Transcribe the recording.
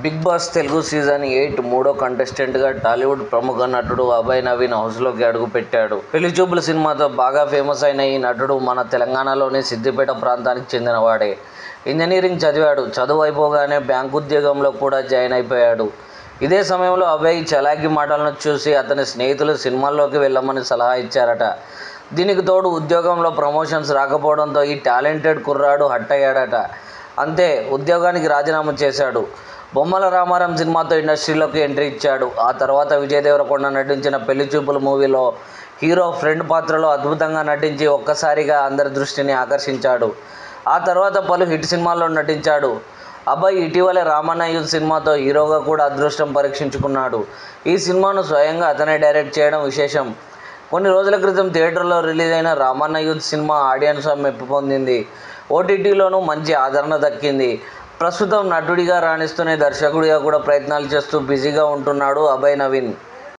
Big boss Telugu season 8 మూడో కంటెస్టెంట్గా టాలీవుడ్ ప్రముఖ నటుడు అభయ్ నవీన్ హౌస్లోకి అడుగుపెట్టాడు. పెళ్లి చూపుల సినిమాతో బాగా ఫేమస్ అయిన ఈ నటుడు మన తెలంగాణలోని సిద్దిపేట ప్రాంతానికి చెందినవాడే. ఇంజనీరింగ్ చదివాడు. చదువు అయిపోగానే బ్యాంకు ఉద్యోగంలో కూడా జాయిన్ అయిపోయాడు. ఇదే సమయంలో అభయ్ చలాకీ మాటలను చూసి అతని స్నేహితులు సినిమాల్లోకి వెళ్ళమని సలహా ఇచ్చారట. దీనికి తోడు ఉద్యోగంలో ప్రమోషన్స్ రాకపోవడంతో ఈ టాలెంటెడ్ కుర్రాడు హట్ అయ్యాడట. అంతే, ఉద్యోగానికి రాజీనామా చేశాడు. బొమ్మల రామారం సినిమాతో ఇండస్ట్రీలోకి ఎంట్రీ ఇచ్చాడు. ఆ తర్వాత విజయ్ దేవరకొండ నటించిన పెళ్లి చూపుల మూవీలో హీరో ఫ్రెండ్ పాత్రలో అద్భుతంగా నటించి ఒక్కసారిగా అందరి దృష్టిని ఆకర్షించాడు. ఆ తర్వాత పలు హిట్ సినిమాల్లో నటించాడు. అభయ్ ఇటీవలే రామన్న యూత్ సినిమాతో హీరోగా కూడా అదృష్టం పరీక్షించుకున్నాడు. ఈ సినిమాను స్వయంగా అతనే డైరెక్ట్ చేయడం విశేషం. కొన్ని రోజుల క్రితం థియేటర్లో రిలీజ్ అయిన రామన్న యూత్ సినిమా ఆడియన్స్ మెప్పు పొందింది. ఓటీటీలోనూ మంచి ఆదరణ దక్కింది. ప్రస్తుతం నటుడిగా రాణిస్తూనే దర్శకుడిగా కూడా ప్రయత్నాలు చేస్తూ బిజీగా ఉంటున్నాడు అభయ్ నవీన్.